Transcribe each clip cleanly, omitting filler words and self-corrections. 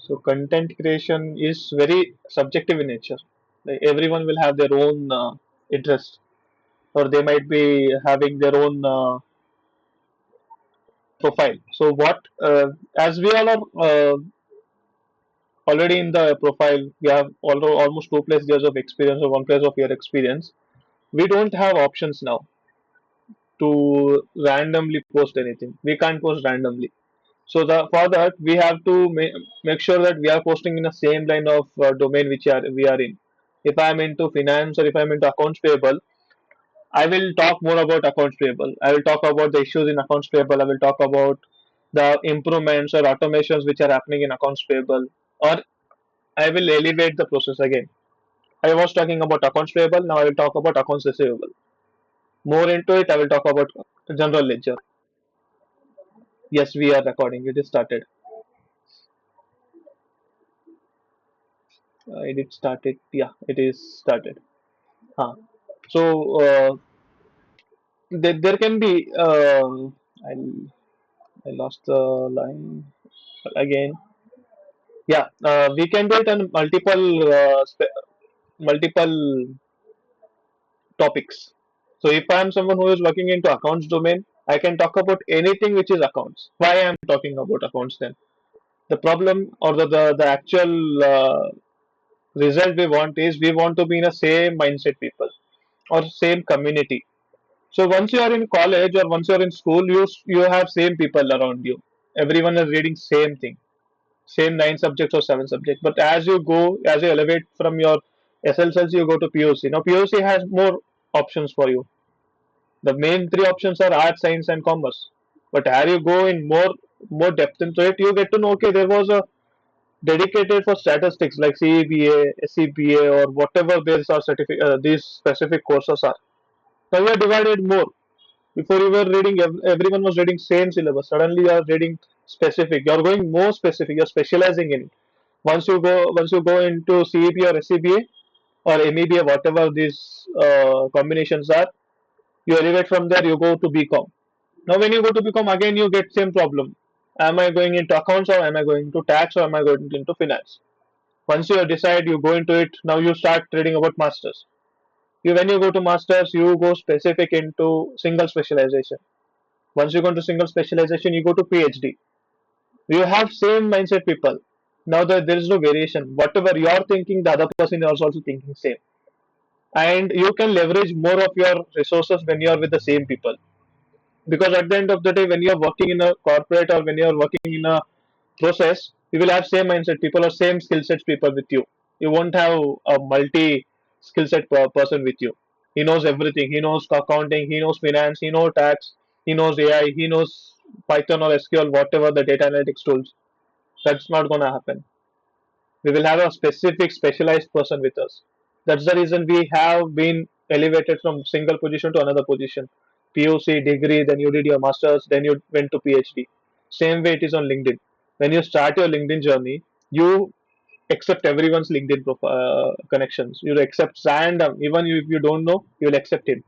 So content creation is very subjective in nature. Like everyone will have their own interest, or they might be having their own profile. So what, as we all are already in the profile, we have almost 2+ years of experience or 1+ year experience. We don't have options now to randomly post anything. We can't post randomly. So for that we have to make sure that we are posting in the same line of domain which we are in. If I am into finance or if I am into accounts payable, I will talk more about accounts payable. I will talk about the issues in accounts payable. I will talk about the improvements or automations which are happening in accounts payable, or I will elevate the process again. I was talking about accounts payable. Now I will talk about accounts receivable. More into it, I will talk about general ledger. Yes, we are recording. It is started. It started. Yeah, it is started. Huh. So there can be. I lost the line again. Yeah, we can do it on multiple topics. So if I am someone who is working into accounts domain, I can talk about anything which is accounts. Why I am talking about accounts then? The problem or the actual result we want is we want to be in a same mindset people or same community. So once you are in college or once you are in school, you have same people around you. Everyone is reading same thing, same 9 subjects or 7 subjects. But as you elevate from your SLCs, you go to POC. Now POC has more options for you. The main three options are art, science, and commerce. But as you go in more depth into it, you get to know okay, there was a dedicated for statistics like CEBA, SCBA, or whatever these specific courses are. Now you are divided more. Before you were reading, everyone was reading same syllabus. Suddenly you are reading specific. You are going more specific. You are specializing in it. Once you go into CEP or SCBA or MEBA, whatever these combinations are, you elevate from there. You go to BCom. Now when you go to BCom again, you get same problem. Am I going into accounts or am I going into tax or am I going into finance? Once you decide, you go into it. Now you start reading about masters. When you go to masters, you go specific into single specialization. Once you go into single specialization, you go to PhD. You have same mindset people. Now there is no variation. Whatever you are thinking, the other person is also thinking same. And you can leverage more of your resources when you are with the same people. Because at the end of the day, when you are working in a corporate or when you are working in a process, you will have same mindset people or same skill set people with you. You won't have a multi skill set person with you. He knows everything. He knows accounting. He knows finance. He knows tax. He knows AI. He knows Python or SQL, whatever the data analytics tools. That's not going to happen. We will have a specific specialized person with us. That's the reason we have been elevated from single position to another position. POC degree, then you did your masters, then you went to PhD. Same way it is on LinkedIn. When you start your LinkedIn journey, you accept everyone's LinkedIn connections. You accept random, even if you don't know, you will accept him.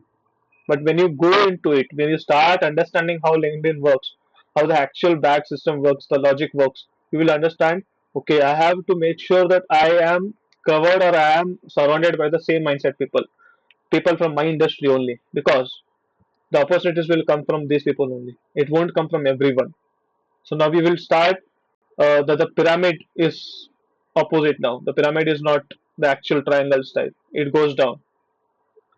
But when you go into it, when you start understanding how LinkedIn works, how the actual back system works, the logic works, you will understand, okay, I have to make sure that I am covered or I am surrounded by the same mindset people, people from my industry only, because the opportunities will come from these people only. It won't come from everyone. So now we will start, the pyramid is opposite now. The pyramid is not the actual triangle style. It goes down.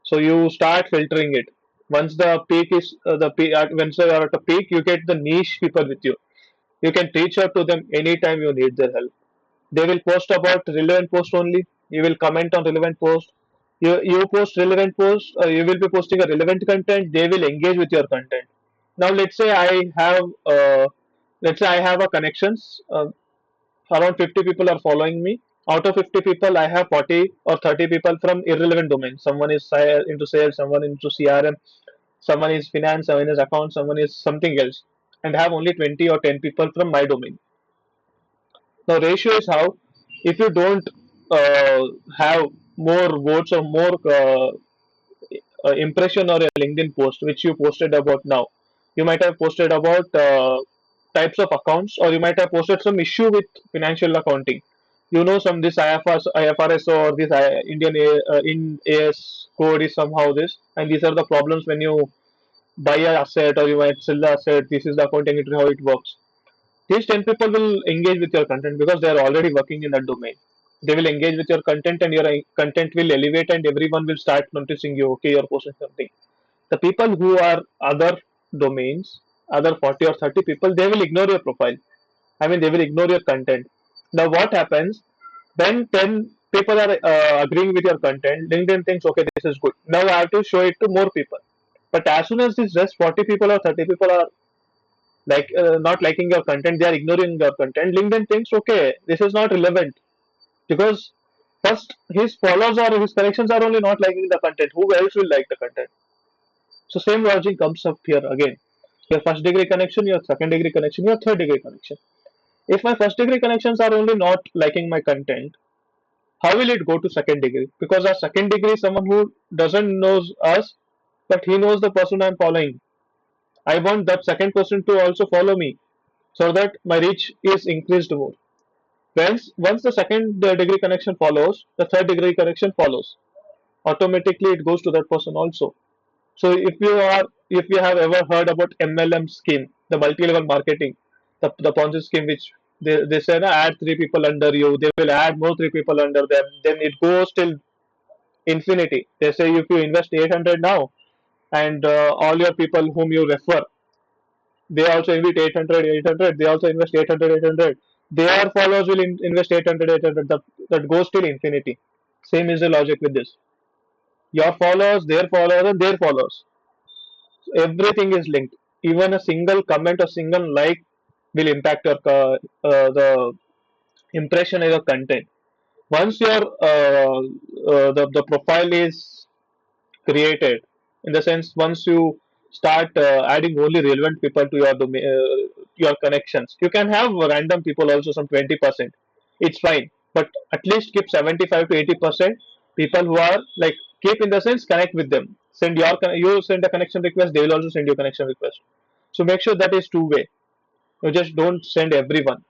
So you start filtering it. Once the peak is once you are at a peak, you get the niche people with you. You can reach out to them anytime you need their help. They will post about relevant post only. You will comment on relevant post. You post relevant post. You will be posting a relevant content. They will engage with your content. Now let's say I have a connections. Around 50 people are following me. Out of 50 people, I have 40 or 30 people from irrelevant domains. Someone is into sales, someone into CRM, someone is finance, someone is accounts, someone is something else, and have only 20 or 10 people from my domain. Now, ratio is how, if you don't uh, have more votes or more impression or a LinkedIn post which you posted about now, you might have posted about types of accounts, or you might have posted some issue with financial accounting. You know, some this IFRS or this Indian in AS code is somehow this, and these are the problems when you buy a asset or you might sell the asset. This is the accounting entry how it works. These 10 people will engage with your content because they are already working in that domain. They will engage with your content and your content will elevate and everyone will start noticing you. Okay, you're posting something. The people who are other domains, other 40 or 30 people, they will ignore your profile. I mean, they will ignore your content. Now, what happens when 10 people are agreeing with your content? LinkedIn thinks, okay, this is good. Now I have to show it to more people. But as soon as this just 40 people or 30 people are not liking your content, they are ignoring your content. LinkedIn thinks, okay, this is not relevant because first his followers or his connections are only not liking the content. Who else will like the content? So same logic comes up here again. Your first degree connection, your second degree connection, your third degree connection. If my first degree connections are only not liking my content, how will it go to second degree? Because our second degree is someone who doesn't knows us, but he knows the person I'm following. I want that second person to also follow me so that my reach is increased more. Once the second degree connection follows, the third degree connection follows. Automatically, it goes to that person also. So if you have ever heard about MLM scheme, the multi-level marketing, the Ponzi scheme, which they say, add three people under you, they will add more three people under them, then it goes till infinity. They say if you invest 800 now, and all your people whom you refer, they also invest 800, 800. They also invest 800, 800. Their followers will invest 800, 800. That goes till infinity. Same is the logic with this. Your followers, and their followers. Everything is linked. Even a single comment or single like will impact your the impression of your content. Once your the profile is created, in the sense once you start adding only relevant people to your domain, your connections, you can have random people also, some 20%. It's fine, but at least keep 75 to 80% people who are like, keep in the sense connect with them. You send a connection request, they will also send you a connection request. So make sure that is two way. You just don't send everyone.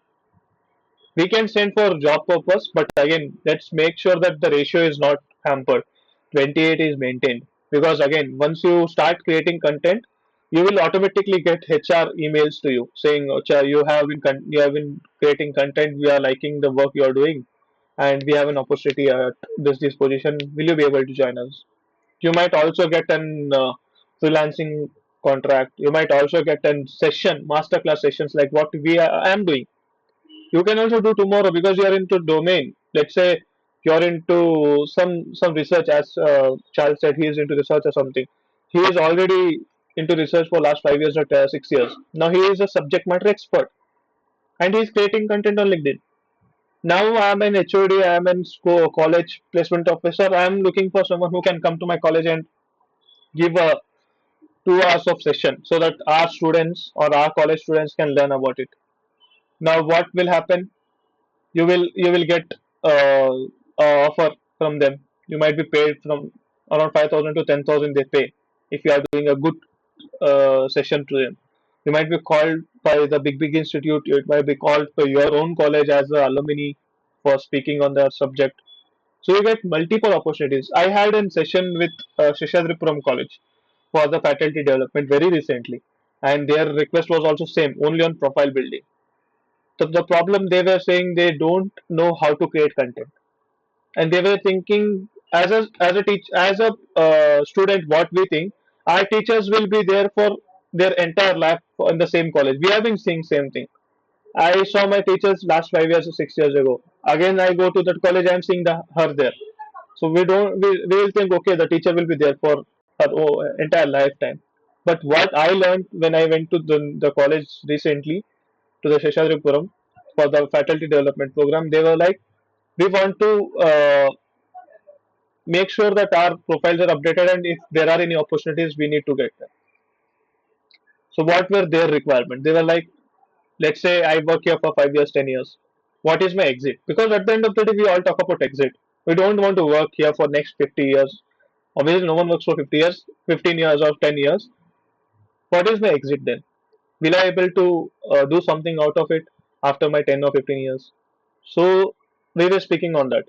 We can send for job purpose, but again, let's make sure that the ratio is not hampered. 28 is maintained, because again, once you start creating content, you will automatically get HR emails to you saying, "Ocha, you have been creating content, we are liking the work you are doing, and we have an opportunity at this position, will you be able to join us?" You might also get an freelancing contract. You might also get a session, masterclass sessions, like what I am doing. You can also do tomorrow because you are into domain. Let's say you're into some research, as Charles said, he is into research or something. He is already into research for last 5 years or 6 years. Now he is a subject matter expert and he is creating content on LinkedIn. Now I am an HOD, I am in college placement officer. I am looking for someone who can come to my college and give a 2 hours of session so that our students or our college students can learn about it. Now what will happen? You will get uh, a offer from them. You might be paid from around 5,000 to 10,000 they pay if you are doing a good session to them. You might be called by the big institute. You might be called by your own college as an alumni for speaking on their subject. So you get multiple opportunities. I had a session with Sheshadripuram College for the faculty development very recently, and their request was also same, only on profile building. So the problem, they were saying they don't know how to create content, and they were thinking, as a student, what we think, our teachers will be there for their entire life in the same college. We have been seeing same thing. I saw my teachers last 5 years or 6 years ago. Again, I go to that college, I'm seeing her there. So we will think, okay, the teacher will be there for her entire lifetime. But what I learned when I went to the college recently, to the Sheshadripuram, for the faculty development program, they were like, we want to make sure that our profiles are updated, and if there are any opportunities, we need to get them. So what were their requirements? They were like, let's say I work here for 5 years, 10 years. What is my exit? Because at the end of the day, we all talk about exit. We don't want to work here for next 50 years. Obviously, no one works for 50 years, 15 years, or 10 years. What is my exit then? Will I able to do something out of it after my 10 or 15 years? So we were speaking on that.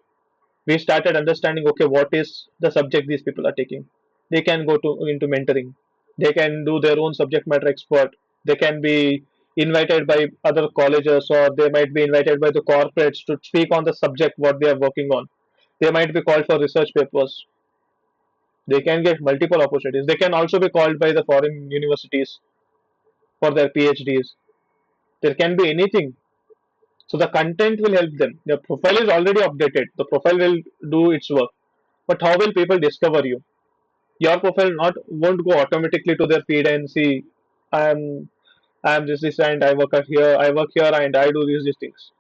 We started understanding, okay, what is the subject these people are taking. They can go to into mentoring. They can do their own subject matter expert. They can be invited by other colleges, or they might be invited by the corporates to speak on the subject what they are working on. They might be called for research papers. They can get multiple opportunities. They can also be called by the foreign universities for their PhDs. There can be anything. So the content will help them. The profile is already updated. The profile will do its work. But how will people discover you? Your profile not won't go automatically to their feed and see I'm I'm this and I work here and I do these things.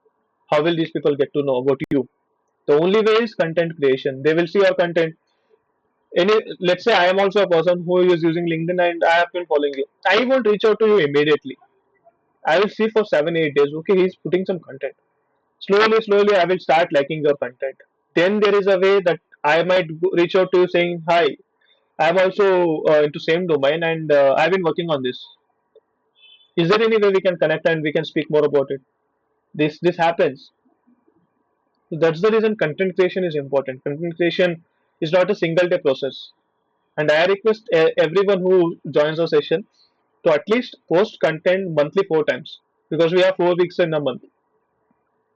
How will these people get to know about you? The only way is content creation. They will see your content. Any let's say I am also a person who is using LinkedIn and I have been following you. I won't reach out to you immediately. I will see for 7 8 days. Okay, he's putting some content. Slowly, I will start liking your content. Then there is a way that I might reach out to you saying, "Hi, I'm also into same domain and I've been working on this. Is there any way we can connect and we can speak more about it?" This happens. So that's the reason content creation is important. Content creation is not a single day process. And I request everyone who joins our session to at least post content monthly 4 times because we have 4 weeks in a month.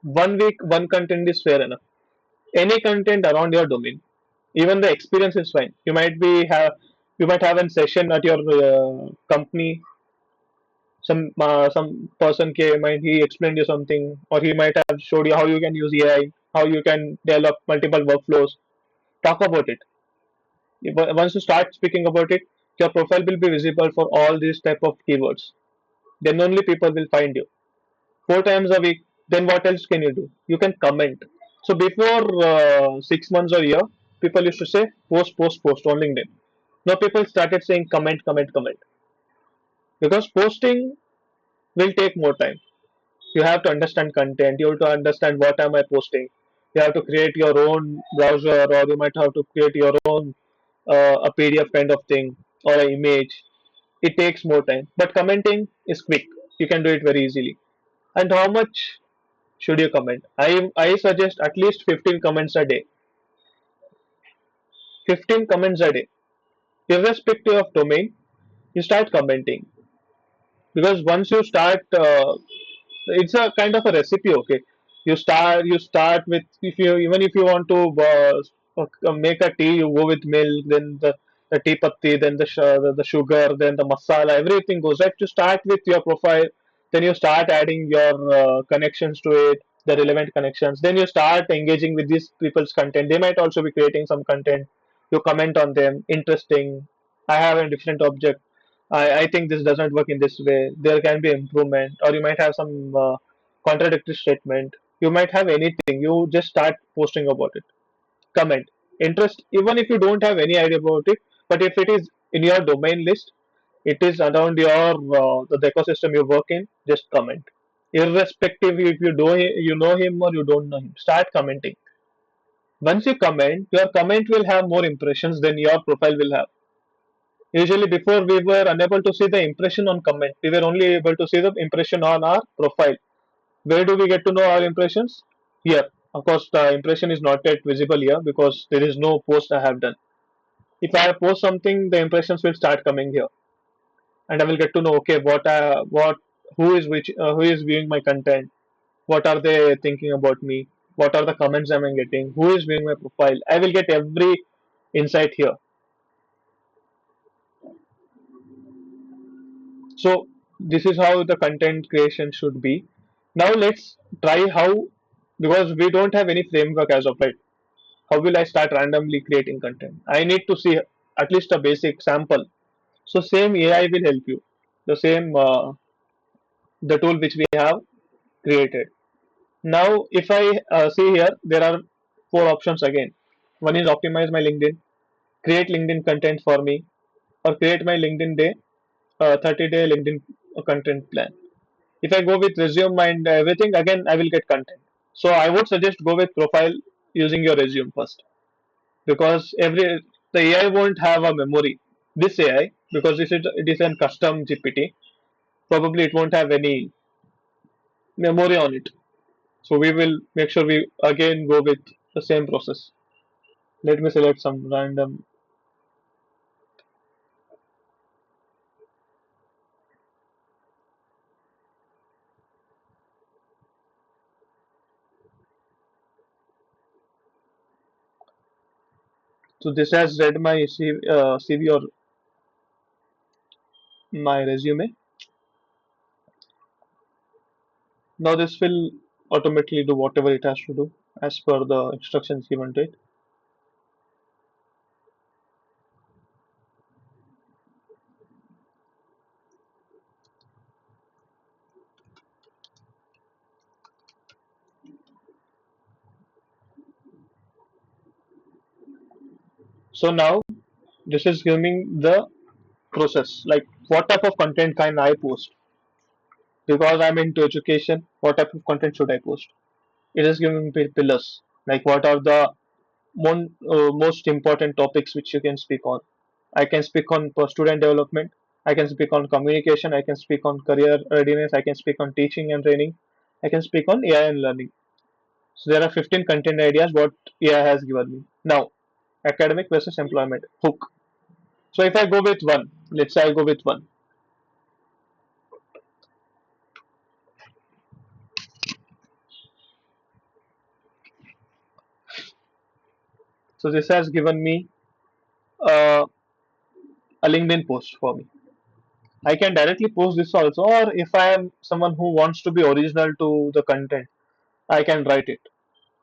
1 week, one content is fair enough. Any content around your domain, even the experience is fine. You might have a session at your company. Some person came and he explained you something, or he might have showed you how you can use AI, how you can develop multiple workflows. Talk about it. Once you start speaking about it, your profile will be visible for all these type of keywords. Then only people will find you. 4 times a week. Then what else can you do? You can comment. So before 6 months or a year, people used to say post on LinkedIn. Now people started saying comment because posting will take more time. You have to understand content. You have to understand what am I posting. You have to create your own browser, or you might have to create your own a PDF kind of thing or an image. It takes more time. But commenting is quick. You can do it very easily. And how much should you comment? I suggest at least 15 comments a day. 15 comments a day. Irrespective of domain, you start commenting. Because once you start it's a kind of a recipe. Okay, you start with, if you even if you want to make a tea, you go with milk, then the tea patti, then the sugar, then the masala, everything goes right. You start with your profile, then you start adding your connections to it, the relevant connections, then you start engaging with these people's content. They might also be creating some content. You comment on them, interesting, I have a different object, I think this doesn't work in this way. There can be improvement, or you might have some contradictory statement. You might have anything. You just start posting about it. Comment. Interest, even if you don't have any idea about it, but if it is in your domain list, it is around your the ecosystem you work in, just comment. Irrespective if you know him or you don't know him, start commenting. Once you comment, your comment will have more impressions than your profile will have. Usually, before we were unable to see the impression on comment, we were only able to see the impression on our profile. Where do we get to know our impressions? Here. Of course, the impression is not yet visible here because there is no post I have done. If I post something, the impressions will start coming here, and I will get to know, okay, who is viewing my content, what are they thinking about me, what are the comments I am getting, who is viewing my profile. I will get every insight here. So this is how the content creation should be. Now let's try how, because we don't have any framework as of right. How will I start randomly creating content? I need to see at least a basic sample. So same AI will help you. The same the tool which we have created. Now if I see here, there are four options again. One is optimize my LinkedIn, create LinkedIn content for me, or create my LinkedIn day, 30-day LinkedIn content plan. If I go with resume and everything, again I will get content. So I would suggest go with profile using your resume first, because every the AI won't have a memory. This AI, because it is a custom GPT, probably it won't have any memory on it. So we will make sure we again go with the same process. Let me select some random. So this has read my CV or my resume. Now this will automatically do whatever it has to do as per the instructions given to it. So now this is giving the process, like what type of content can I post, because I'm into education. What type of content should I post? It is giving me pillars, like what are the most important topics which you can speak on. I can speak on student development, I can speak on communication, I can speak on career readiness, I can speak on teaching and training, I can speak on AI and learning. So there are 15 content ideas what AI has given me. Now, academic versus employment hook. So if I go with one, let's say I go with one. So this has given me uh, a LinkedIn post for me. I can directly post this also, or if I am someone who wants to be original to the content, I can write it.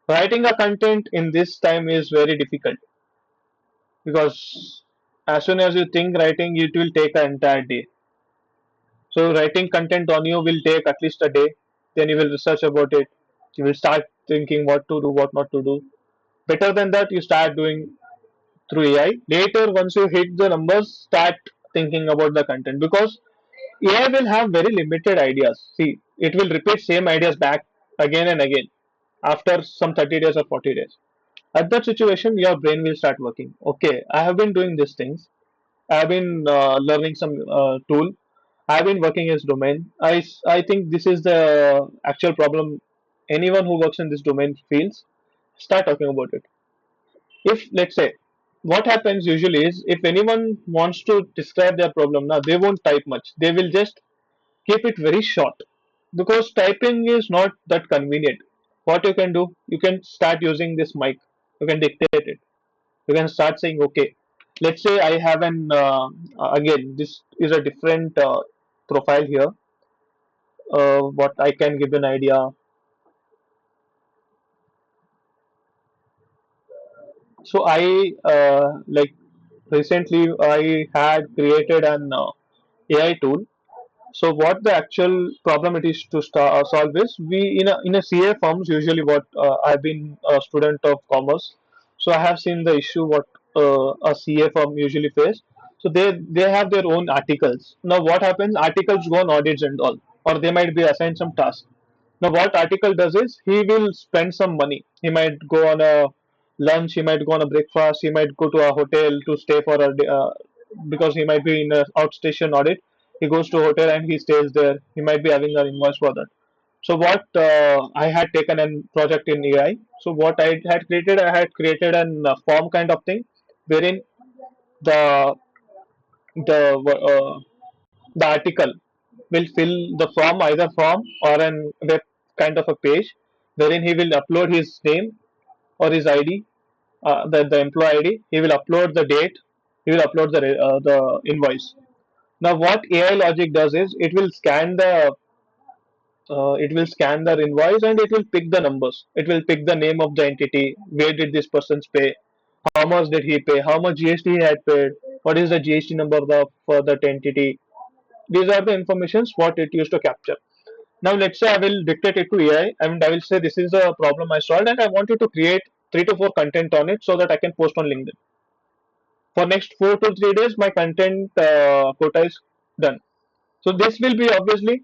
Writing a content in this time is very difficult because as soon as you think writing, it will take an entire day. So writing content on you will take at least a day. Then you will research about it. You will start thinking what to do, what not to do. Better than that, you start doing through AI. Later, once you hit the numbers, start thinking about the content because AI will have very limited ideas. See, it will repeat same ideas back again and again after some 30 days or 40 days. At that situation, your brain will start working. Okay, I have been doing these things. I have been learning some tool. I have been working as domain. I think this is the actual problem anyone who works in this domain feels. Start talking about it. If let's say what happens usually is if anyone wants to describe their problem now, they won't type much. They will just keep it very short because typing is not that convenient. What you can do, you can start using this mic. You can dictate it. You can start saying, okay, let's say I have an again this is a different profile here. What I can give an idea. So I like recently I had created an AI tool. So what the actual problem it is to solve is we in a CA firms usually what I've been a student of commerce, so I have seen the issue what a CA firm usually face. So they have their own articles. Now what happens? Articles go on audits and all, or they might be assigned some task. Now, what article does is he will spend some money. He might go on a lunch, he might go on a breakfast, he might go to a hotel to stay for a day, because he might be in a outstation audit. He goes to a hotel and he stays there. He might be having an invoice for that. So what I had taken a project in AI. So what I had created an form kind of thing, wherein the the the article will fill the form, either form or an web kind of a page, wherein he will upload his name or his ID, the employee ID. He will upload the date. He will upload the invoice. Now, what AI logic does is it will scan the invoice and it will pick the numbers. It will pick the name of the entity. Where did this person pay? How much did he pay? How much GST he had paid? What is the GST number for that entity? These are the informations what it used to capture. Now let's say I will dictate it to AI and I will say this is a problem I solved and I want you to create 3 to 4 content on it so that I can post on LinkedIn. For next 4 to 3 days, my content quota is done. So this will be obviously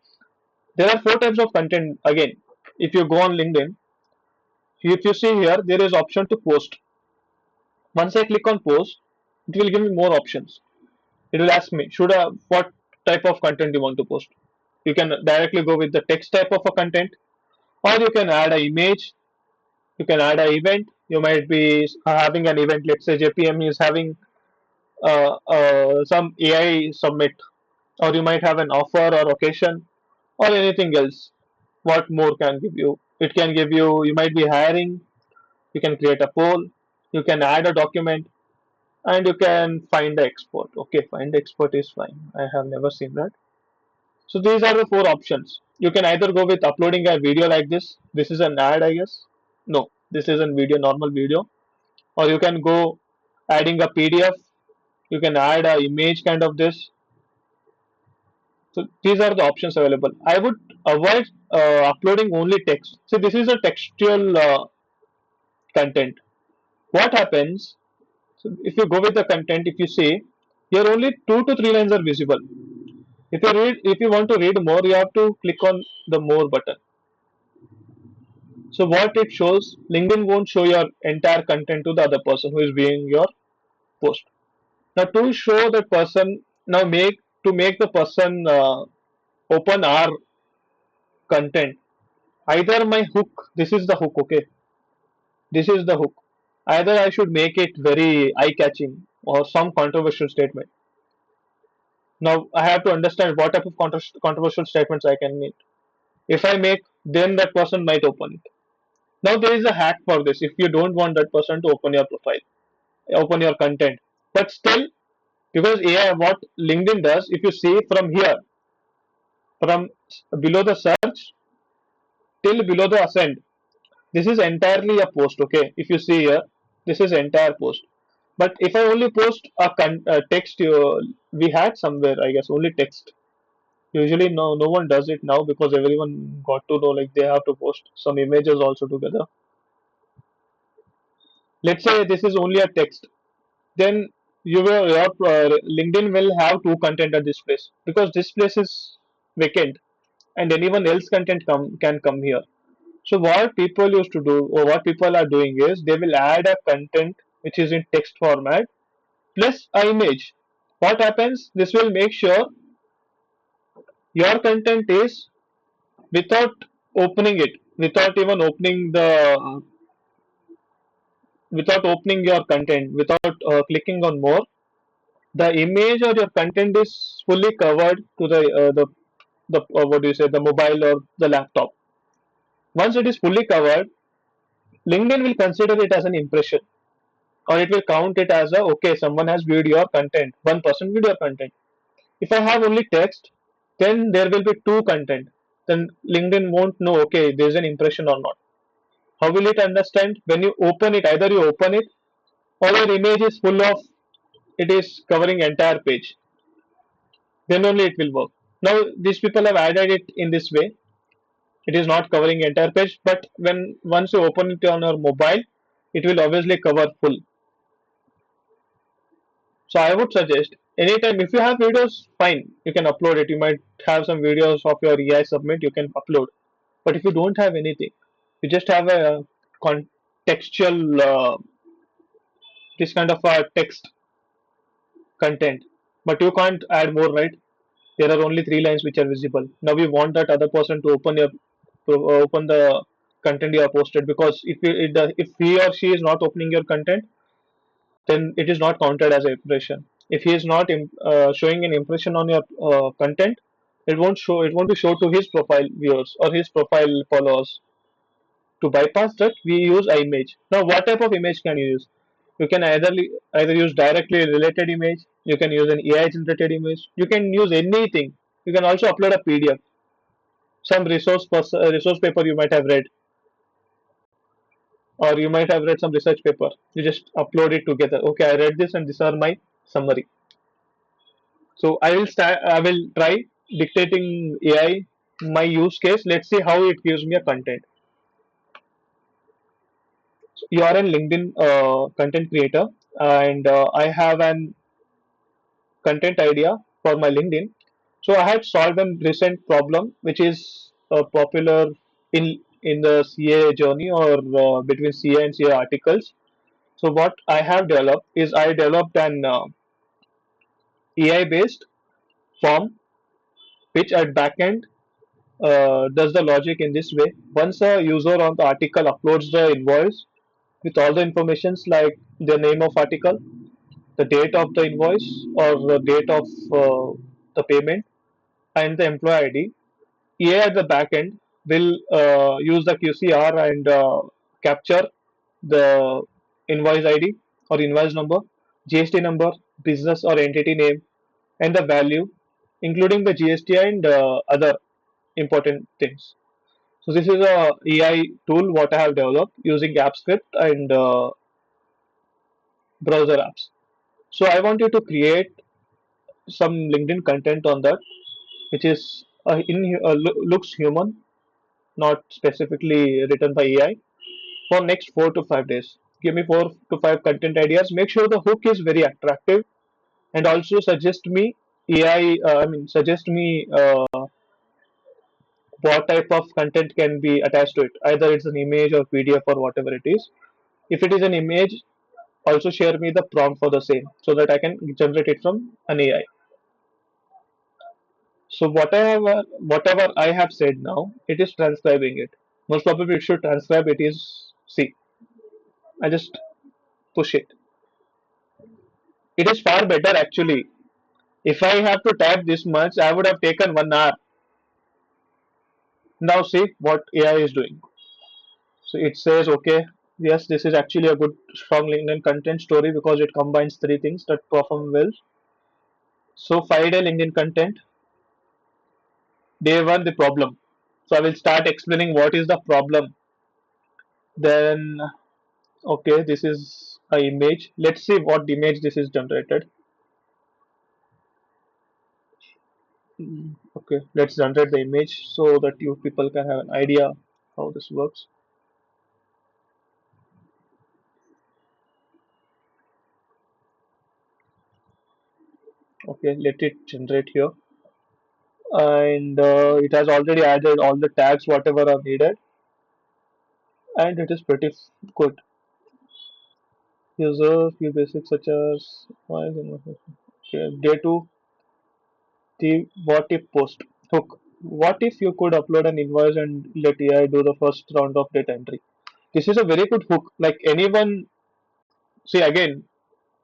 there are 4 types of content again. If you go on LinkedIn, if you see here there is option to post. Once I click on post, it will give me more options. It will ask me should I what type of content you want to post. You can directly go with the text type of a content, or you can add an image. You can add an event. You might be having an event. Let's say JPM is having some AI submit, or you might have an offer or occasion, or anything else. What more can give you? It can give you. You might be hiring. You can create a poll. You can add a document, and you can find the export. Okay, find the export is fine. I have never seen that. So these are the four options. You can either go with uploading a video like this. This is an ad, I guess. No, this is a video, normal video. Or you can go adding a PDF. You can add a image kind of this. So these are the options available. I would avoid uploading only text. So this is a textual content. What happens? So if you go with the content, if you say here only 2 to 3 lines are visible. If you want to read more, you have to click on the more button. So what it shows, LinkedIn won't show your entire content to the other person who is viewing your post. Now to show that person, now make the person open our content. Either my hook, this is the hook, okay, this is the hook. Either I should make it very eye catching or some controversial statement. Now I have to understand what type of controversial statements I can make. If I make, then that person might open it. Now there is a hack for this. If you don't want that person to open your profile, open your content, but still, because AI, what LinkedIn does, if you see from here, from below the search till below the ascend, this is entirely a post. Okay, if you see here, this is entire post. But if I only post a text, we had somewhere, I guess, only text. Usually, no one does it now because everyone got to know like they have to post some images also together. Let's say this is only a text, then your LinkedIn will have two content at this place because this place is vacant and anyone else content can come here. So what people used to do or what people are doing is they will add a content which is in text format plus a image. What happens? This will make sure your content is without opening it, without opening your content, without clicking on more, the image or your content is fully covered to the what do you say, the mobile or the laptop. Once it is fully covered, LinkedIn will consider it as an impression, or it will count it as a okay, someone has viewed your content, one person viewed your content. If I have only text, then there will be two content. Then LinkedIn won't know okay, there is an impression or not. How will it understand? When you open it, either you open it or your image is full of, it is covering entire page, then only it will work. Now these people have added it in this way. It is not covering entire page, but when once you open it on your mobile, it will obviously cover full. So I would suggest anytime if you have videos, fine, you can upload it. You might have some videos of your AI submit, you can upload. But if you don't have anything, you just have a contextual this kind of a text content, but you can't add more, right? There are only 3 lines which are visible. Now we want that other person to open the content you have posted, because if he or she is not opening your content, then it is not counted as an impression. If he is not showing an impression on your content, it won't show. It won't be shown to his profile viewers or his profile followers. To bypass that, we use a image. Now, what type of image can you use? You can either use directly related image. You can use an AI generated image. You can use anything. You can also upload a PDF, some resource paper you might have read, or you might have read some research paper. You just upload it together. Okay, I read this and these are my summary. So I will try dictating AI my use case. Let's see how it gives me a content. So you are a LinkedIn content creator, and I have an content idea for my LinkedIn. So I had solved a recent problem which is popular in the CA journey, or between CA and CA articles. So what I have developed is I developed an AI based form which at backend does the logic in this way. Once a user on the article uploads the invoice with all the informations like the name of article, the date of the invoice or the date of the payment, and the employee ID, EA at the back end will use the QCR and capture the invoice ID or invoice number, GST number, business or entity name, and the value, including the GST and other important things. So this is a AI tool what I have developed using AppScript and browser apps. So I want you to create some LinkedIn content on that, which is looks human, not specifically written by AI, for next 4 to 5 days. Give me 4 to 5 content ideas. Make sure the hook is very attractive, and also suggest me AI. I mean, suggest me what type of content can be attached to it. Either it's an image or PDF or whatever it is. If it is an image, also share me the prompt for the same so that I can generate it from an AI. So whatever I have said now, it is transcribing it. Most probably it should transcribe it is C. I just push it. It is far better actually. If I have to type this much, I would have taken 1 hour. Now see what AI is doing. So it says, okay, yes, this is actually a good strong LinkedIn content story because it combines three things that perform well. So 5 day LinkedIn content. Day one, the problem. So I will start explaining what is the problem. Then, okay, this is a image. Let's see what image this is generated. Okay, let's generate the image so that you people can have an idea how this works. Okay, let it generate here, and it has already added all the tags whatever are needed, and it is pretty good. User few basics such as okay, day two, the what if post hook. What if you could upload an invoice and let AI do the first round of data entry? This is a very good hook. Like anyone, see again,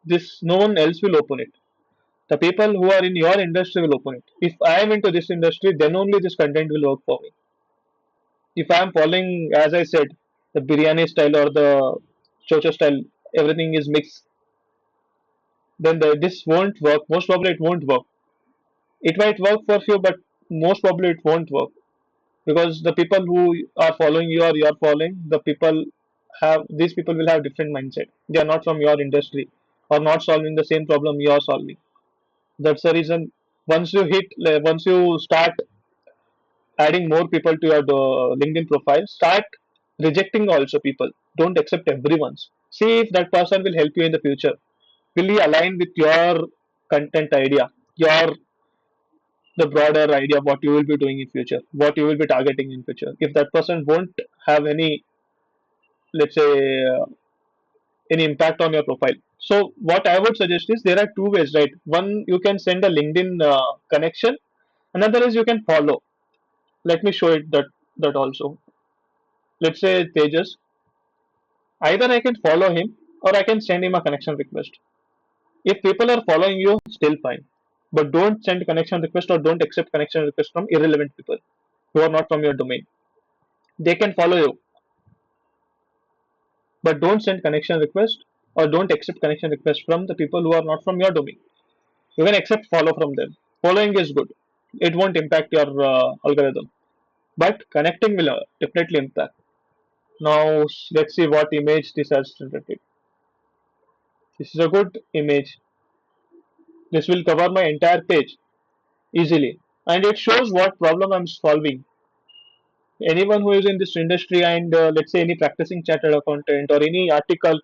this no one else will open it. The people who are in your industry will open it. If I am into this industry, then only this content will work for me. If I am following, as I said, the biryani style or the chocha style, everything is mixed, then this won't work. Most probably, it won't work. It might work for few, but most probably it won't work because the people who are following you or you are following, the people have these people will have different mindset. They are not from your industry or not solving the same problem you are solving. That's the reason. Once you start adding more people to your LinkedIn profile, start rejecting also people. Don't accept everyone's. See if that person will help you in the future. Will he align with your content idea, your the broader idea of what you will be doing in future, what you will be targeting in future? If that person won't have any, let's say, any impact on your profile. So what I would suggest is there are two ways, right? One, you can send a LinkedIn connection. Another is you can follow. Let me show it that also. Let's say Tejas. Either I can follow him or I can send him a connection request. If people are following you, still fine. But don't send connection request or don't accept connection request from irrelevant people who are not from your domain. They can follow you, but don't send connection request or don't accept connection request from the people who are not from your domain. You can accept follow from them. Following is good. It won't impact your algorithm, but connecting will definitely impact. Now let's see what image this has generated. This is a good image. This will cover my entire page easily, and it shows what problem I'm solving. Anyone who is in this industry and let's say any practicing chartered accountant or any article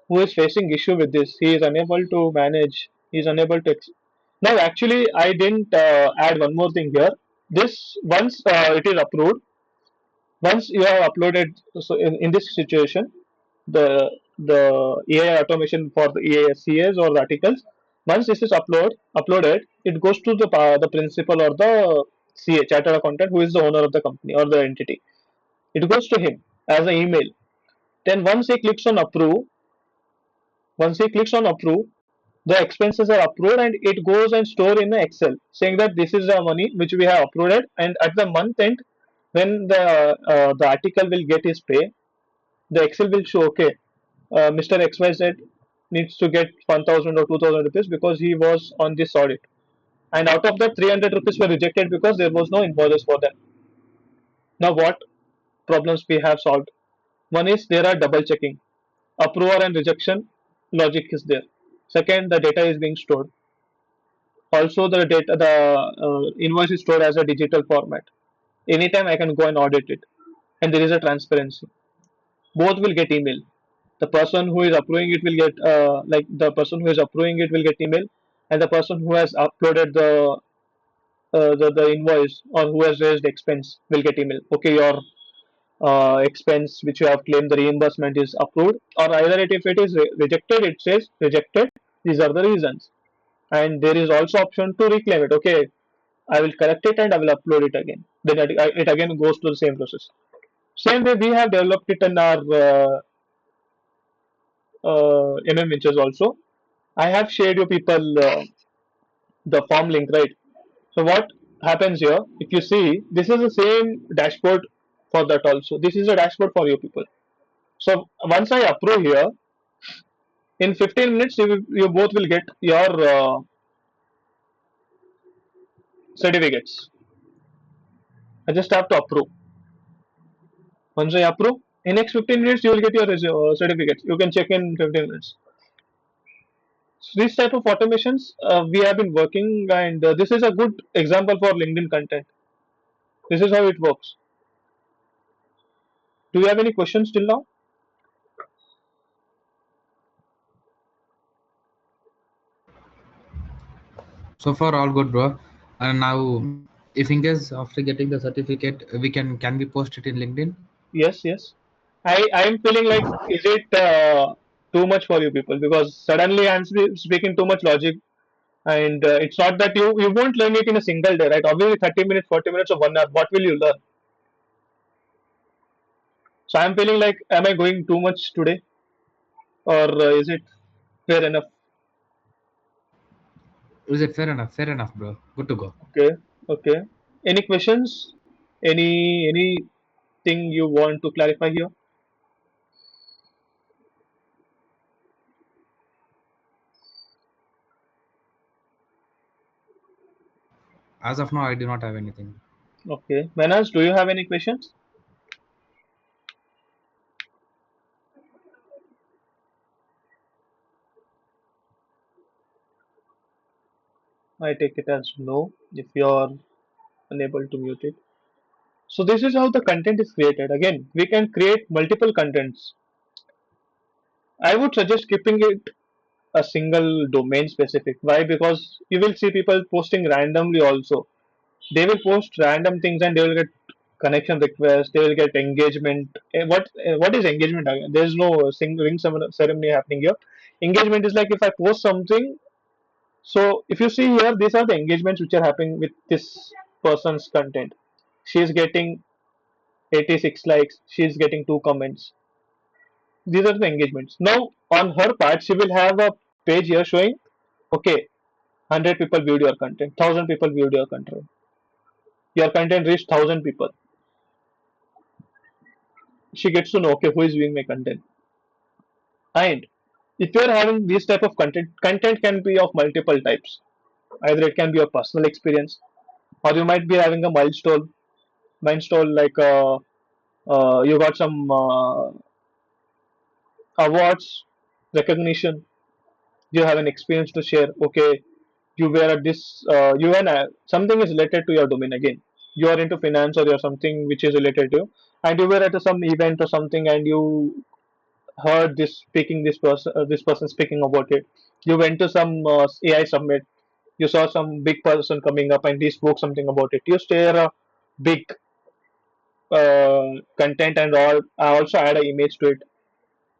who is facing issue with this, he is unable to manage. He is unable to. Now, actually, I didn't add one more thing here. This once it is approved, once you have uploaded, so in this situation, the AI automation for the EASCAs or the articles, once this is uploaded, it goes to the principal or the CA, chartered accountant, who is the owner of the company or the entity. It goes to him as an email. Then once he clicks on approve, the expenses are approved and it goes and stored in the Excel, saying that this is the money which we have approved. And at the month end, when the article will get his pay, the Excel will show, okay, Mr. XYZ needs to get 1,000 or 2,000 rupees because he was on this audit. And out of that, 300 rupees were rejected because there was no invoices for them. Now, what problems we have solved? One is there are double checking. Approval and rejection logic is there. Second, the data is being stored. Also, the invoice is stored as a digital format. Anytime I can go and audit it, and there is a transparency. Both will get email. The person who is approving it will get the person who is approving it will get email, and the person who has uploaded the invoice or who has raised expense will get email. Okay, your expense which you have claimed the reimbursement is approved, or either if it is rejected, it says rejected. These are the reasons, and there is also option to reclaim it. Okay, I will correct it and I will upload it again. Then it again goes to the same process. Same way we have developed it in our MM Ventures also. I have shared you people the form link, right? So what happens here? If you see, this is the same dashboard for that also. This is a dashboard for you people. So once I approve here, in 15 minutes you both will get your certificates. I just have to approve. Once I approve, in next 15 minutes you will get your certificates. You can check in 15 minutes. So this type of automations we have been working, and this is a good example for LinkedIn content. This is how it works. Do you have any questions till now? So far, all good, bro. And now, if in case after getting the certificate, we can we post it in LinkedIn? Yes, yes. I am feeling like, is it too much for you people? Because suddenly I'm speaking too much logic, and it's not that you won't learn it in a single day, right? Obviously, 30 minutes, 40 minutes, or 1 hour. What will you learn? So I'm feeling like, am I going too much today, or is it fair enough? Is it fair enough? Fair enough, bro. Good to go. Okay, okay. Any questions? Anything you want to clarify here? As of now, I do not have anything. Okay, Manas, do you have any questions? I take it as no if you are unable to mute it. So this is how the content is created. Again, we can create multiple contents. I would suggest keeping it a single domain specific. Why? Because you will see people posting randomly also. They will post random things and they will get connection requests. They will get engagement. What is engagement? There is no ring ceremony happening here. Engagement is like if I post something. So if you see here, these are the engagements which are happening with this person's content. She is getting 86 likes. She is getting 2 comments. These are the engagements. Now, on her part, she will have a page here showing, okay, 100 people viewed your content, 1,000 people viewed your content. Your content reached 1,000 people. She gets to know, okay, who is viewing my content. And if you are having this type of content can be of multiple types. Either it can be a personal experience, or you might be having a milestone like you got some awards, recognition, you have an experience to share. Okay, you were at this you and something is related to your domain. Again, you are into finance or you're something which is related to you, and you were at some event or something and you heard this person speaking about it. You went to some AI summit, you saw some big person coming up and he spoke something about it. You share a big content and all. I also add an image to it.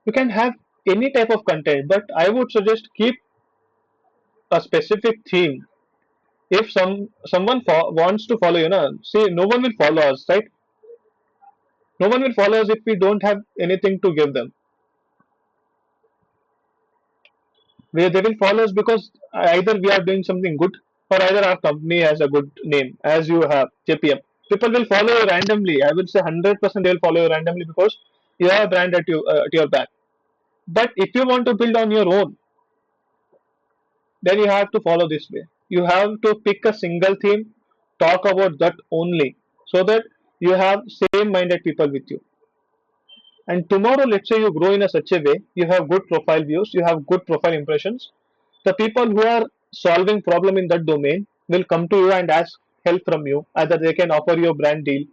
You can have any type of content, but I would suggest keep a specific theme If someone wants to follow, see, no one will follow us, right? No one will follow us if we don't have anything to give them. They will follow us because either we are doing something good, or either our company has a good name, as you have JPM. People will follow you randomly. I will say 100% they will follow you randomly because you have a brand at your back. But if you want to build on your own, then you have to follow this way. You have to pick a single theme, talk about that only, so that you have same minded people with you. And tomorrow, let's say you grow in a such a way, you have good profile views, you have good profile impressions. The people who are solving problem in that domain will come to you and ask help from you. Either they can offer you a brand deal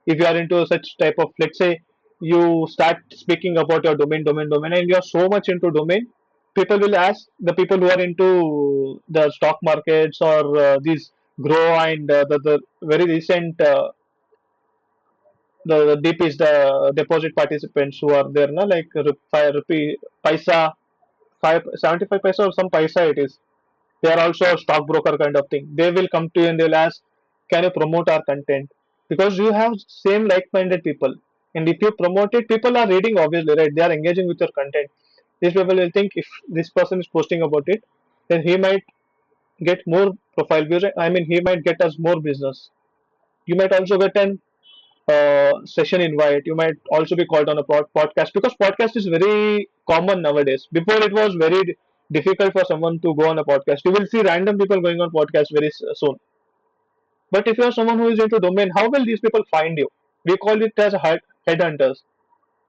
if you are into such type of, let's say you start speaking about your domain, and you are so much into domain, people will ask the people who are into the stock markets or these grow and the very recent the DPs, the deposit participants who are there, na, like rupee, paisa, 75 paisa or some paisa it is. They are also a stockbroker kind of thing. They will come to you and they will ask, can you promote our content? Because you have same like-minded people. And if you promote it, people are reading obviously, right? They are engaging with your content. These people will think if this person is posting about it, then he might get more profile views. I mean, he might get us more business. You might also get an session invite. You might also be called on a podcast because podcast is very common nowadays. Before it was very difficult for someone to go on a podcast. You will see random people going on podcast very soon. But if you are someone who is into domain, how will these people find you? We call it as headhunters.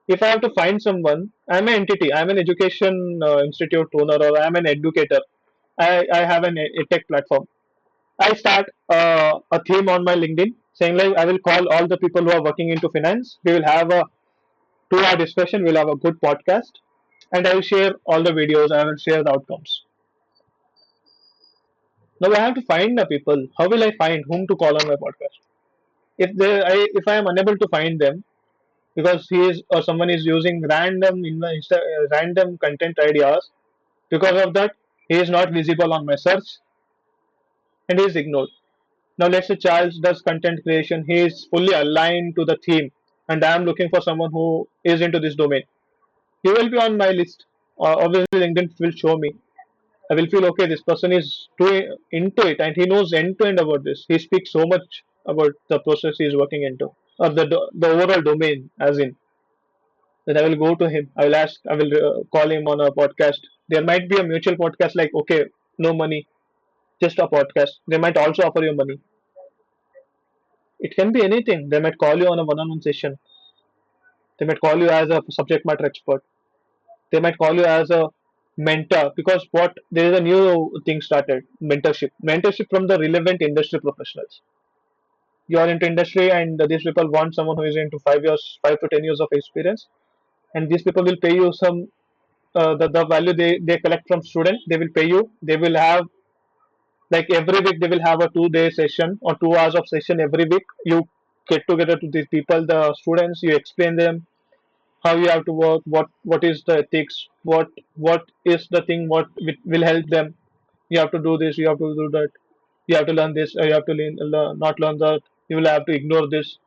If I have to find someone, I'm an entity. I'm an education institute owner, or I'm an educator. I have an tech platform. I start a theme on my LinkedIn saying like I will call all the people who are working into finance. We will have a 2 hour discussion. We'll have a good podcast, and I will share all the videos. I will share the outcomes. Now I have to find the people. How will I find whom to call on my podcast? If I am unable to find them because he is or someone is using random content ideas, because of that he is not visible on my search and he is ignored. Now let's say Charles does content creation. He is fully aligned to the theme, and I am looking for someone who is into this domain. He will be on my list. Obviously, LinkedIn will show me. I will feel okay. This person is too into it, and he knows end to end about this. He speaks so much about the process he is working into, or the overall domain, as in. Then I will go to him. I will ask. I will call him on a podcast. There might be a mutual podcast, like okay, no money, just a podcast. They might also offer you money. It can be anything. They might call you on a one-on-one session. They might call you as a subject matter expert. They might call you as a mentor because what there is a new thing started, mentorship from the relevant industry professionals. You are into industry and these people want someone who is into 5 years, 5 to 10 years of experience, and these people will pay you some the value they collect from students. They will pay you. They will have like every week they will have a 2 day session or 2 hours of session every week. You get together to these people, the students. You explain them how you have to work, what is the ethics, what is the thing what will help them. You have to do this, you have to do that, you have to learn this, you have to not learn that, you will have to ignore this.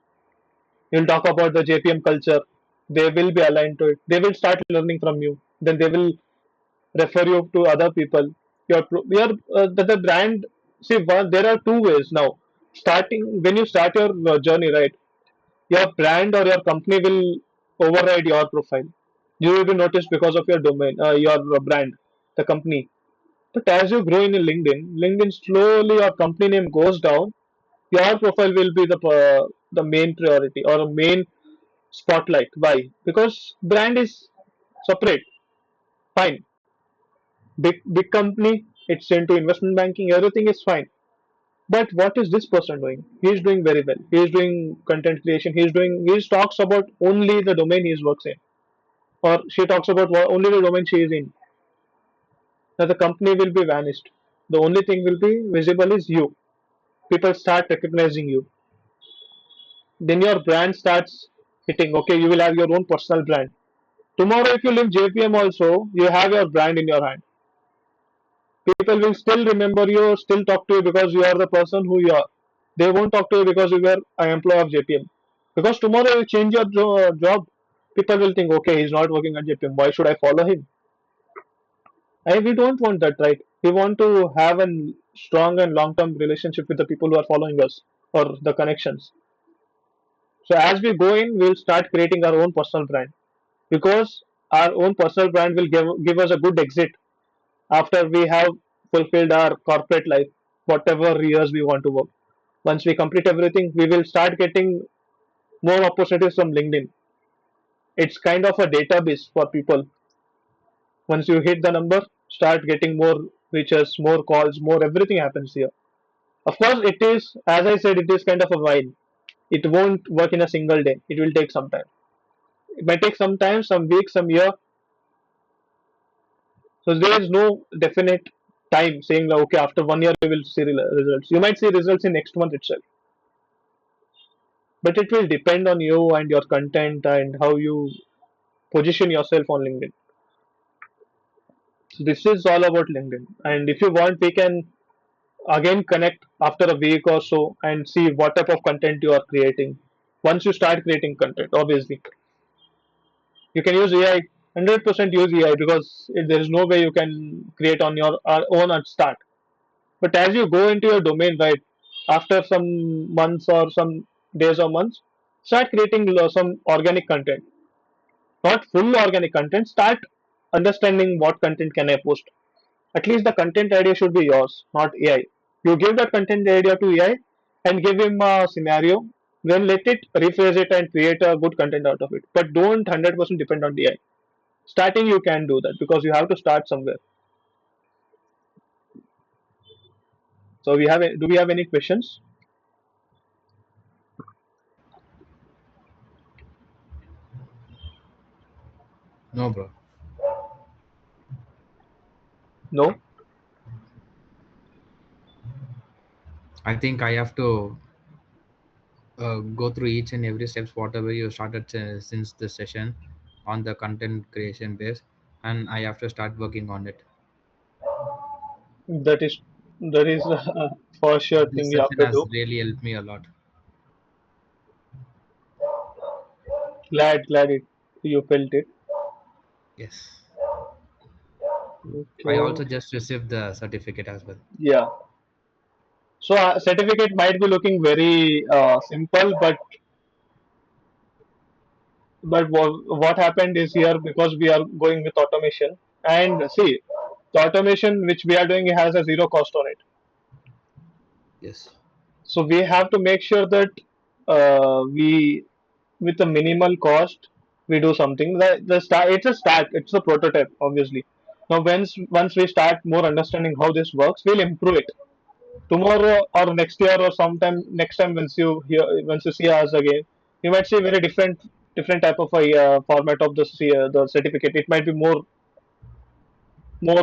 You'll talk about the JPM culture. They will be aligned to it. They will start learning from you. Then they will refer you to other people. The brand. See, there are two ways now. Starting when you start your journey, right? Your brand or your company will override your profile. You will be noticed because of your domain, your brand, the company. But as you grow in LinkedIn slowly your company name goes down. Your profile will be the main priority or a main spotlight. Why? Because brand is separate. Fine. Big company. It's into investment banking. Everything is fine. But what is this person doing? He is doing very well. He is doing content creation. He talks about only the domain he works in, or she talks about only the domain she is in. Now the company will be vanished. The only thing will be visible is you. People start recognizing you. Then your brand starts hitting. Okay, you will have your own personal brand. Tomorrow, if you leave JPM also, you have your brand in your hand. People will still remember you, still talk to you because you are the person who you are. They won't talk to you because you were an employee of JPM. Because tomorrow you change your job, people will think, okay, he's not working at JPM. Why should I follow him? And we don't want that, right? We want to have a strong and long-term relationship with the people who are following us or the connections. So as we go in, we'll start creating our own personal brand because our own personal brand will give us a good exit after we have fulfilled our corporate life, whatever years we want to work. Once we complete everything, we will start getting more opportunities from LinkedIn. It's kind of a database for people. Once you hit the number, start getting more reaches, more calls, more everything happens here. Of course, it is, as I said, it is kind of a wine. It won't work in a single day. It will take some time. It might take some time, some weeks, some year. So there is no definite time saying that okay, after 1 year you will see results. You might see results in next month itself, but it will depend on you and your content and how you position yourself on LinkedIn. So this is all about LinkedIn. And if you want, we can again connect after a week or so and see what type of content you are creating. Once you start creating content, obviously, you can use AI. 100% use AI because there is no way you can create on your own at start. But as you go into your domain, right, after some months or some days or months, start creating some organic content. Not full organic content. Start understanding what content can I post. At least the content idea should be yours, not AI. You give that content idea to AI and give him a scenario, then let it rephrase it and create a good content out of it. But don't 100% depend on AI. Starting you can do that because you have to start somewhere. So do we have any questions? No, bro. No. I think I have to go through each and every steps whatever you started since the session on the content creation base, and I have to start working on it. That is for sure thing This you have session to has do. really helped me a lot. Glad you felt it. Yes. I Okay. also just received the certificate as well. Yeah. So certificate might be looking very simple, but what happened is here because we are going with automation and see the automation which we are doing has a zero cost on it. Yes. So we have to make sure that we with a minimal cost we do something. The start it's a start. It's a prototype, obviously. Now once we start more understanding how this works, we'll improve it tomorrow or next year or sometime next time once you see us again, you might see very different type of a format of the certificate. It might be more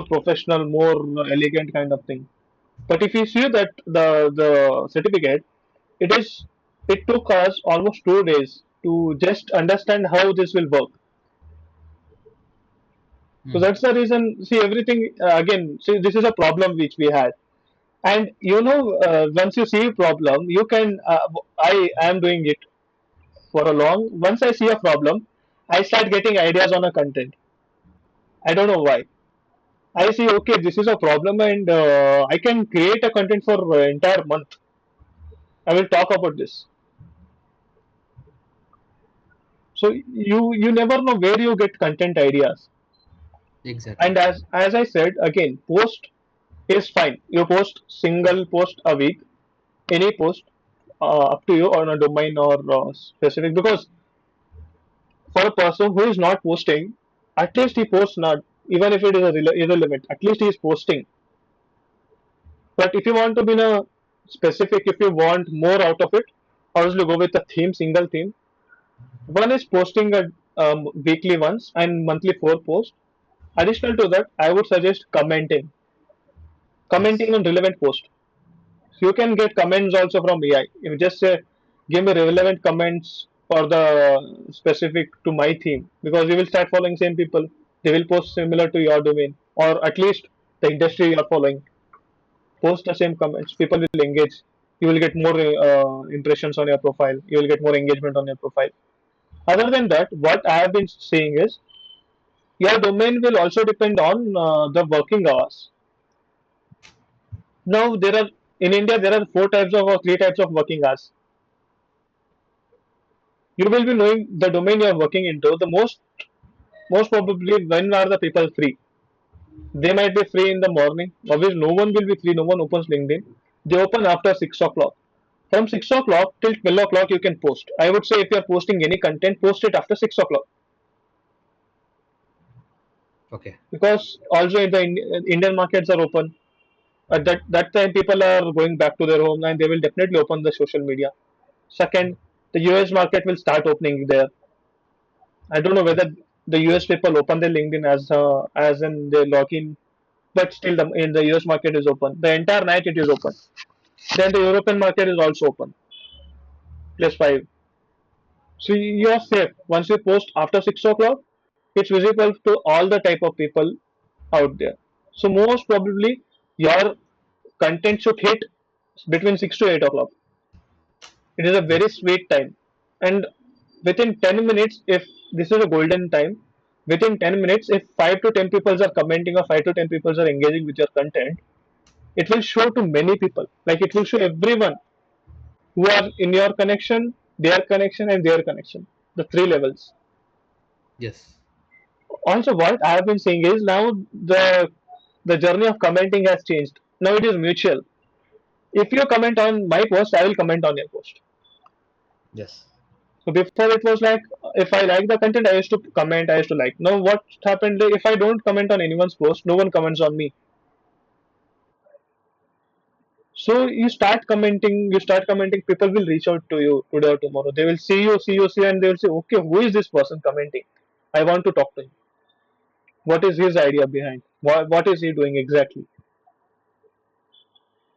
professional, more elegant kind of thing. But if you see that the certificate, it is it took us almost 2 days to just understand how this will work. So Hmm. that's the reason. See everything again. See this is a problem which we had. And once you see a problem, you can. I am doing it for a long. Once I see a problem, I start getting ideas on a content. I don't know why. I see, okay, this is a problem, and I can create a content for entire month. I will talk about this. So you never know where you get content ideas. Exactly. And as I said again, post is fine. You post single post a week, any post, up to you on a domain or specific because for a person who is not posting, at least he posts not, even if it is irrelevant, at least he is posting. But if you want to be in a specific, if you want more out of it, obviously go with a theme, single theme. One is posting a weekly once and monthly 4 posts. Additional to that, I would suggest Yes. commenting on relevant post. So you can get comments also from AI. You just say, give me relevant comments for the specific to my theme because you will start following same people. They will post similar to your domain, or at least the industry you are following. Post the same comments. People will engage. You will get more impressions on your profile. You will get more engagement on your profile. Other than that, what I have been seeing is your domain will also depend on the working hours. Now there are in India there are four types of or three types of working hours. You will be knowing the domain you are working into. The most probably when are the people free? They might be free in the morning. Obviously, no one will be free. No one opens LinkedIn. They open after 6 o'clock. From 6 o'clock till 12 o'clock, you can post. I would say if you are posting any content, post it after 6 o'clock Okay. because also in the Indian markets are open. At that time, people are going back to their home and they will definitely open the social media. Second, the US market will start opening there. I don't know whether the US people open their LinkedIn as in they log in, but still in the US market is open. The entire night it is open. Then the European market is also open. +5. So you are safe. Once you post after 6 o'clock, it's visible to all the type of people out there. So most probably your content should hit between 6 to 8 o'clock. It is a very Yes. sweet time. And within 10 minutes, if this is a golden time, within 10 minutes, if 5 to 10 people are commenting or 5 to 10 people are engaging with your content, it will show to many people. Like it will show everyone who are in your connection, their connection, and their connection. The three levels. Yes. Also, what I have been saying is now the journey of commenting has changed. Now it is mutual. If you comment on my post, I will comment on your post. Yes. So before it was like if I like the content, I used to comment, I used to like. Now what happened? Like, if I don't comment on anyone's post, no one comments on me. So you start commenting. People will reach out to you today or tomorrow. They will see you, and they will say, okay, who is this person commenting? I want to talk to him. What is his idea behind? What is he doing exactly?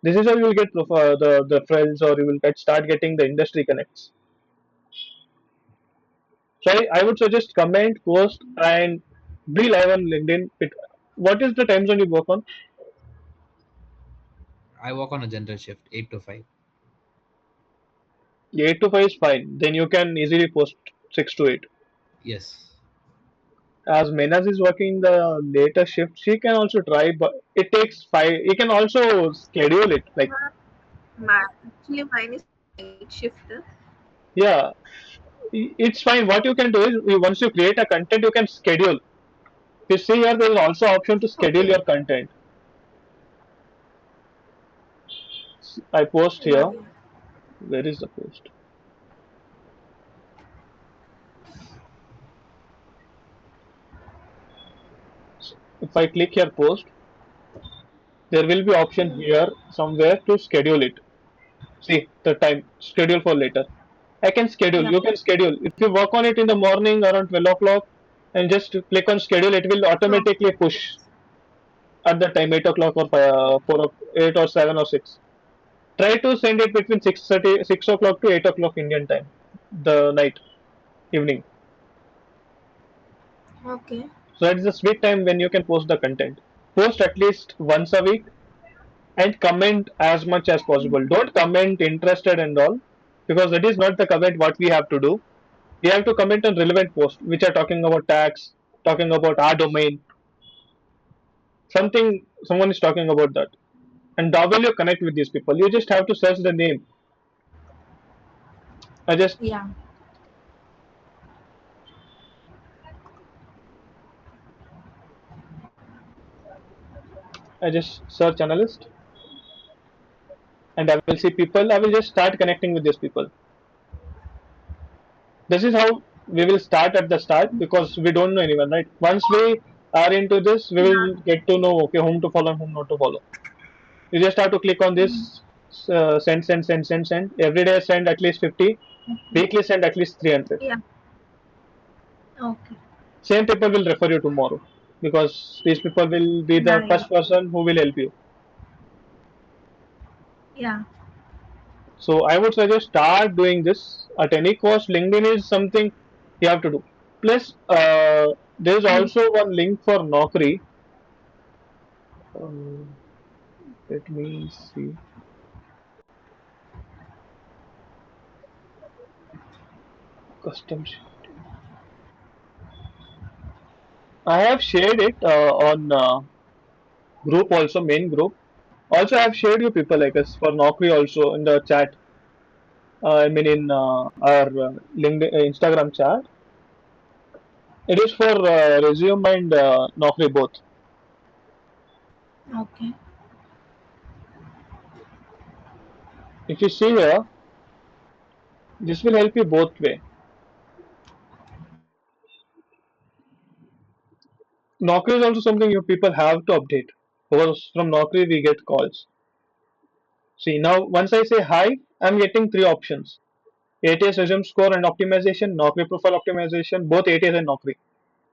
This is how you will get the friends, or you will start getting the industry connects. So I would suggest comment, post, and be live on LinkedIn. What is the time zone you work on? I work on a general shift, 8 to 5. 8 to 5 is fine. Then you can easily post 6 to 8. Yes. As Menas is working the later shift, she can also try, but it takes 5. You can also schedule it. Like, Actually, mine is night shift. yeah, it's fine. What you can do is once you create a content, you can schedule. You see here, there is also option to schedule Okay. your content. I post Yeah, here. yeah. Where is the post? If I click here post, there will be option Hmm. here somewhere to schedule it. See the time schedule for later. I can schedule. Yeah. You can schedule. If you work on it in the morning around 12 o'clock and just click on schedule, it will automatically Okay. push at the time 8 o'clock or 4 8 or 7 or 6. Try to send it between 6:30 6 o'clock to 8 o'clock Indian time, the night, evening. Okay. So that is the sweet time when you can post the content. Post at least once a week and comment as much as possible. Don't comment interested and all because that is not the comment what we have to do. We have to comment on relevant posts which are talking about tax, talking about our domain, something someone is talking about that. And how will you connect with these people? You just have to search the name. I just Yeah. I just search analyst and I will see people. I will just start connecting with these people. This is how we will start at the start because we don't know anyone, right? Once we are into this, we Yeah. will get to know okay whom to follow and whom not to follow. You just have to click on Hmm. this send. Every day send at least 50. Weekly send at least 300. Yeah. Okay. Same people will refer you tomorrow because these people will be the Yeah, yeah. first person who will help you. Yeah. So I would suggest start doing this at any cost. LinkedIn is something you have to do. Plus, there is Yeah. also one link for Naukri. Um, Let me see. Custom. I have shared it on group also, main group. Also, I have shared you people like us for Naukri also in the chat. I mean in our LinkedIn, Instagram chat. It is for resume and Naukri both. Okay. If you see here, this will help you both way. Naukri is also something you people have to update because from Naukri we get calls. See now, once I say hi, I'm getting three options: ATS resume score and optimization, Naukri profile optimization, both ATS and Naukri.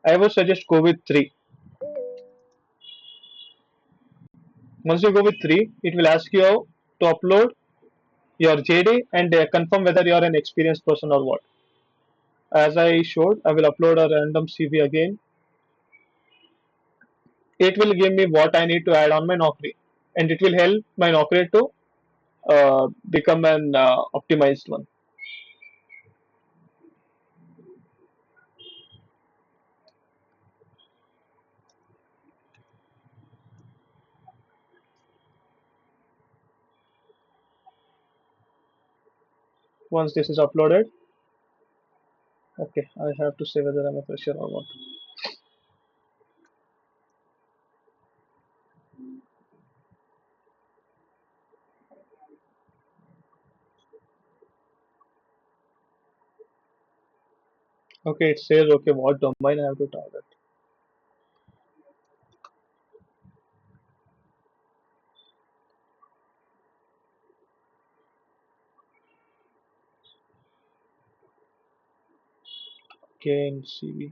I would suggest go with three. Once you go with three, it will ask you to upload your JD and confirm whether you are an experienced person or what. As I showed, I will upload a random CV again. It will give me what I need to add on my Naukri, and it will help my Naukri to become an optimized one. Once this is uploaded, okay, I have to say whether I'm a fresher or what. Okay, it says okay what domain I have to target. Okay, in CV.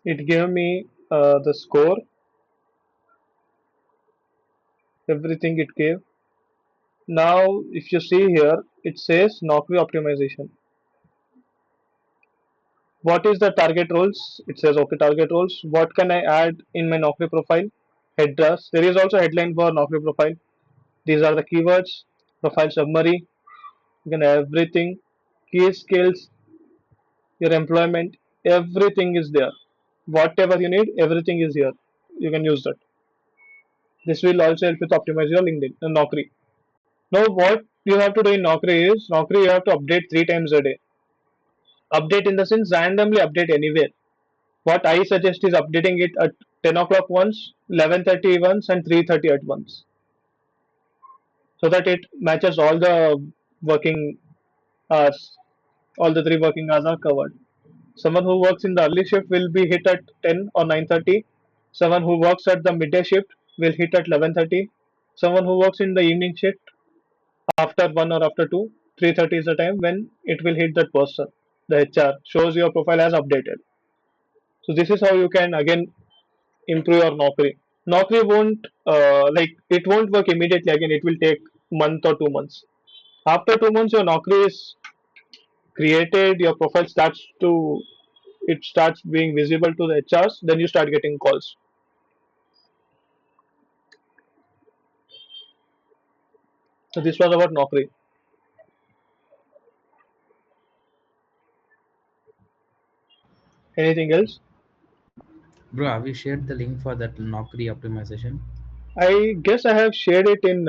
It gave me the score, everything it gave. Now, if you see here, it says Naukri optimization. What is the target roles? It says okay, target roles. What can I add in my Naukri profile? Headers. There is also a headline for Naukri profile. These are the keywords. Profile summary. You can everything. Key skills. Your employment. Everything is there. Whatever you need, everything is here. You can use that. This will also help you to optimize your LinkedIn and Naukri. Now, what you have to do in Naukri is Naukri you have to update three times a day. Update in the sense randomly update anywhere. What I suggest is updating it at 10 o'clock once, 11:30 once, and 3:30 at once, so that it matches all the working hours. All the three working hours are covered. Someone who works in the early shift will be hit at 10 or 9:30. Someone who works at the midday shift will hit at 11:30. Someone who works in the evening shift after 1 or after 2, 3:30 is the time when it will hit that person. The HR shows your profile as updated. So this is how you can again improve your Naukri. Naukri won't like it won't work immediately. Again, it will take month or 2 months. After 2 months, your Naukri is created. Your profile starts to it starts being visible to the HRs. Then you start getting calls. So this was about Naukri. Anything else? Bro, have you shared the link for that Naukri optimization? I guess I have shared it in.